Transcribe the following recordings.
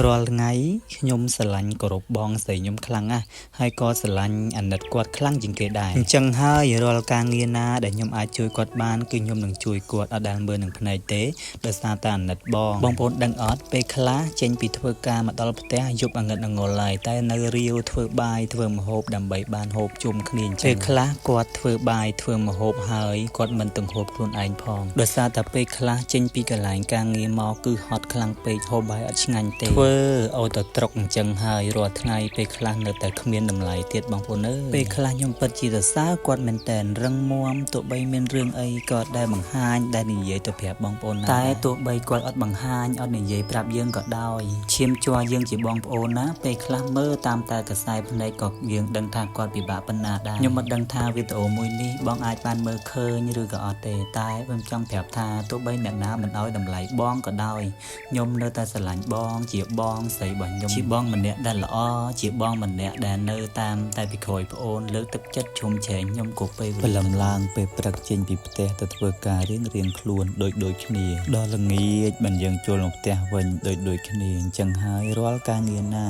រាល់ថ្ងៃខ្ញុំស្រឡាញ់គោរពបងស្រីខ្ញុំខ្លាំងណាស់ហើយក៏ស្រឡាញ់អាណិតគាត់ខ្លាំងជាងគេដែរអញ្ចឹងហើយរាល់ការងារណាដែលខ្ញុំអាចជួយគាត់បានគឺខ្ញុំនឹងជួយគាត់អត់ដែលមើលនឹងភ្នែកទេដោយសារតែអាណិតបងប្អូនដឹងអត់ពេលខ្លះចេញពីធ្វើការមកដល់ផ្ទះយប់ងឹតងល់ហើយតែនៅរាវធ្វើបាយធ្វើម្ហូបដើម្បីបានហូបជុំគ្នាអញ្ចឹងពេលខ្លះគាត់ធ្វើបាយធ្វើម្ហូបហើយគាត់មិនទាំងហូបខ្លួនឯងផងដោយសារតែពេលខ្លះចេញពីកន្លែងការងារមកគឺហត់ខ្លាំងពេកហូបបាយអត់ឆ្ងាញ់ទេធ្វើឲ្យតែត្រុកអញ្ចឹងហើយរាល់ថ្ងៃពេលខ្លះនៅតែគ្មានតម្លៃទៀតបងប្អូនអើយពេលខ្លះខ្ញុំពិតជាសរសើរគាត់មែនតែនរឹងមាំទោះបីមានរឿងអីក៏ដែលបង្ហាញដែលនិយាយទៅប្រាប់បងប្អូនតែទោះបីគាត់អត់បង្ហាញអត់និយាយប្រាប់យើងក៏ដោយឈាមជ័រយើងជាបងប្អូនណាពេលខ្លះមើលតាមតែកសែភ្នែកក៏យើងដឹងថាគាត់ពិបាកប៉ុណ្ណាដែរខ្ញុំមិនដឹងថាវីដេអូមួយនេះបងអាចបានមើលឃើញឬក៏អត់ទេតែខ្ញុំចង់ប្រាប់ថាទោះបីអ្នកណាមិនឲ្យតម្លៃបងក៏ដោយខ្ញុំនៅតែស្រឡាញ់បងជាបងស្រីរបស់ខ្ញុំជាបងម្នាក់ដែលល្អជាបងម្នាក់ដែលនៅតាមតែពីក្រោយប្អូនលើកទឹកចិត្តជុំជ្រែងខ្ញុំក៏ពេលព្រលឹមឡើងពេលព្រឹកចេញពីផ្ទះទៅធ្វើការរៀងខ្លួនដូចគ្នាដល់ល្ងាចបានយើងចូលមកផ្ទះវិញដូចគ្នាអញ្ចឹងហើយរាល់ការងារណា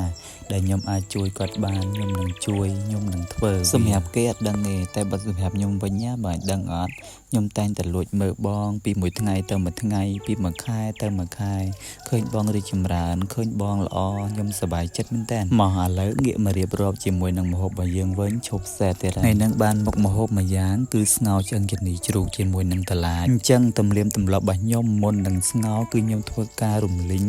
ដែលខ្ញុំអាចជួយគាត់បានខ្ញុំនឹងជួយខ្ញុំនឹងធ្វើសម្រាប់គេអត់ដឹងទេតែបើសម្រាប់ខ្ញុំវិញណាបើដឹងអត់ខ្ញុំតែងតែលួចមើលបងពីមួយថ្ងៃទៅមួយថ្ងៃពីមួយខែទៅមួយខែឃើញបងរីកចម្រើនឃើញបងល្អខ្ញុំសប្បាយចិត្តមែនតើមកឥឡូវងាកមករៀបរាប់ជាមួយនឹងម្ហូបរបស់យើងវិញឈប់សេតទៀតហើយនឹងបានមុខម្ហូបមួយយ៉ាងគឺស្ងោរឆ្អឹងជំនីជ្រូកជាមួយនឹងតឡាចអញ្ចឹងទំនៀមទម្លាប់របស់ខ្ញុំមុននឹងស្ងោរគឺខ្ញុំធ្វើការរំលីង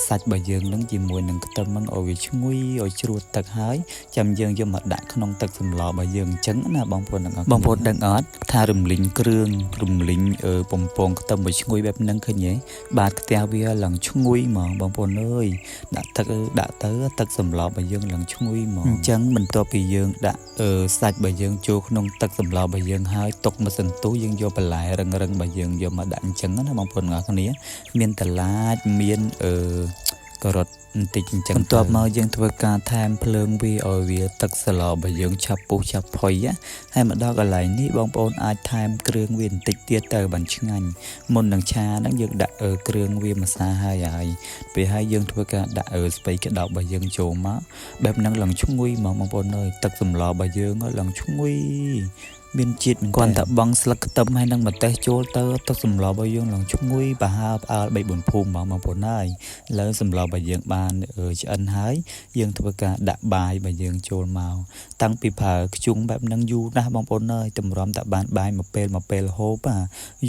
សាច់របស់យើងនឹងជាមួយនឹងខ្ទឹមនឹងឲ្យវាឈ្ងុយឲ្យជ្រួតទឹកហើយចាំយើងយកមកដាក់ក្នុងទឹកសម្លរបស់យើងអញ្ចឹងណាបងប្អូនទាំងអស់បងប្អូនដឹងអត់ថារំលីងគ្រឿងរំលីងបំពងខ្ទឹមឲ្យឈ្ងុយបែបហ្នឹងឃើញទេបាទខ្ទះវាឡើងឈ្ងុយហ្មងបងប្អូនអើយដាក់ទៅទឹកសម្លរបស់យើងឡើងឈ្ងុយហ្មងអញ្ចឹងបន្ទាប់ពីយើងដាក់សាច់របស់យើងចូលក្នុងទឹកសម្លរបស់យើងហើយទុកមកសន្ទុះយើងយកបន្លែរឹងរបស់យើងយកមកដាក់អញ្ចឹងណាបងប្អូនទាំងអស់គ្នាមានតឡាចមានការ៉ុតបន្តិចអញ្ចឹងបន្ទាប់មកយើងធ្វើការថែមភ្លើងវាឲ្យវាទឹកសឡរបស់យើងឆាប់ពុះឆាប់ផុយហើយមកដល់កន្លែងនេះបងប្អូនអាចថែមគ្រឿងវាបន្តិចទៀតទៅបានឆ្ងាញ់មុននឹងឆាហ្នឹងយើងដាក់គ្រឿងវាម្សាហើយពេលហើយយើងធ្វើការដាក់ស្ពៃក្តោបរបស់យើងចូលមកបែបហ្នឹងឡើងឈ្ងុយមកបងប្អូនអើយទឹកសម្លរបស់យើងឡើងឈ្ងុយមានជាតិមិនគាត់តែបងស្លឹកខ្ទឹមហើយនឹងម្ទេសចូលទៅទឹកសម្លរបស់យើងឡើងឈ្ងុយប្រហើរផ្អើល3 4ភូមិបងប្អូនហើយលើសម្លរបស់យើងបានឆ្អិនហើយយើងធ្វើការដាក់បាយរបស់យើងចូលមកតាំងពីប្រើខ្ជុងបែបហ្នឹងយូរណាស់បងប្អូនហើយតម្រាំតែបានបាយមួយពេលហូប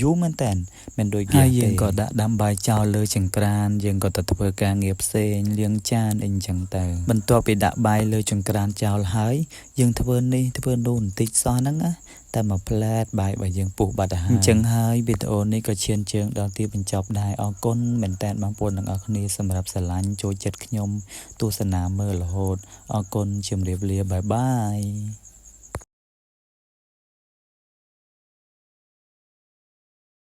យូរមែនតើមិនដូចគេយើងក៏ដាក់ដាំបាយចោលលើចង្ក្រានយើងក៏ទៅធ្វើការងារផ្សេងលាងចានអីអញ្ចឹងទៅបន្ទាប់ពីដាក់បាយលើចង្ក្រានចោលហើយយើងធ្វើនេះធ្វើនោះបន្តិចសោះហ្នឹងតែមកផ្លែតបាយរបស់យើងពុះបាត់ទៅហើយអញ្ចឹងហើយវីដេអូនេះក៏ឈានជើងដល់ទីបញ្ចប់ដែរអរគុណមែនតើបងប្អូនទាំងអស់គ្នាសម្រាប់ស្រឡាញ់ចូលចិត្តខ្ញុំទស្សនាមើលរហូតអរគុណជម្រាបលាបាយបាយ